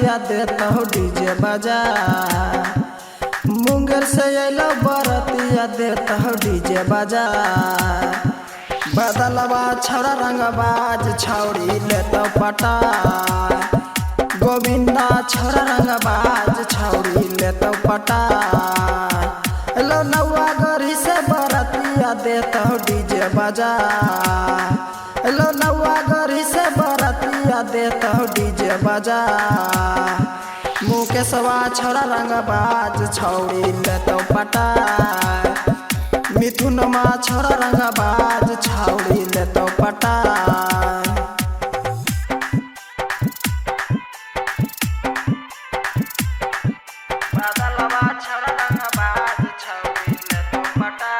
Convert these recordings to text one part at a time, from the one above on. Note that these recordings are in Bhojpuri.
बरतिया देता हो डीजे बजा। मुंगेर से अलो बरतिया देता हो डीजे बजा। बदलवा छौड़ा रंगबाज छौड़ी लेता पटा। गोविंदा छौड़ा रंगबाज छौड़ी लेता पटा। लो नौआ गरी से बरतिया देता हो डीजे बजा। लो नौआ गरी से बरतिया देता हो डीजे बजा। मुकेशवा छौड़ा रंगबाज छौड़ी लेता पटा। मिथुनमा छौड़ा रंगबाज छौड़ी लेता पटा। बदलवा छौड़ा रंगबाज छौड़ी लेता पटा।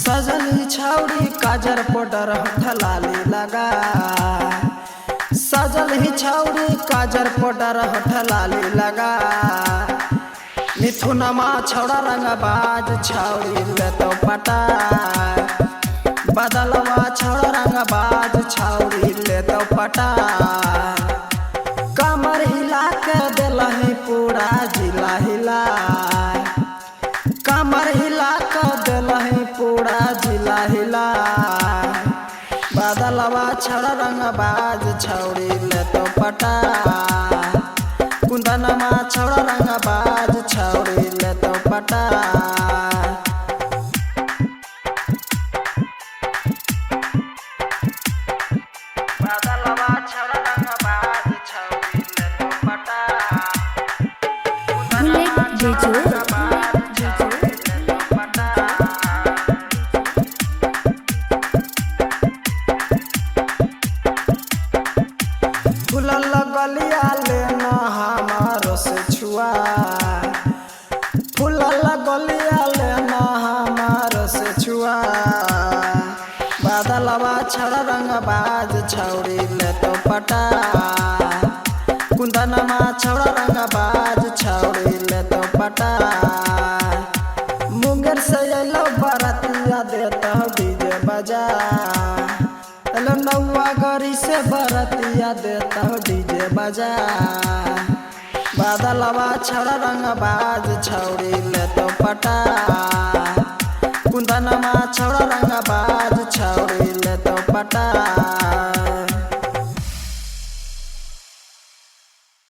सजली छौड़ी काजर पाउडर होठ लाली लगा। सजली छौड़ी काजर पाउडर होठ लाली लगा। मिथुनमा छौड़ा रंगबाज छौड़ी लेता पटा। बदलवा छौड़ा रंगबाज छौड़ी लेता पटा। कमर हिला के दिलही पूरा जिला हिला। कमर हिला के दिलही पूरा जिला हिला। बदलवा छौड़ा रंगबाज छौड़ी लेता पटा। कुंदनमा छौड़ा रंगबाज छौड़ी लेता पटा। बदलवा छौड़ा रंगबाज छौड़ी लेता पटा। फूलल गलिया लेना हमारो से छुआ। फूलल गलिया लेना हमारो से छुआ। बदलवा छौड़ा रंगबाज छौड़ी लेता पटा। कुंदनमा छौड़ा रंगबाज छौड़ी लेता पटा। मुंगेर से अलो बरतिया देता हो डीजे बजा। लो नौआ गरी से बरतिया देता हो डीजे बजा। बदलवा छौड़ा रंगबाज छौड़ी लेता पटा। कुंदनमा छौड़ा रंगबाज छौड़ी लेता पटा।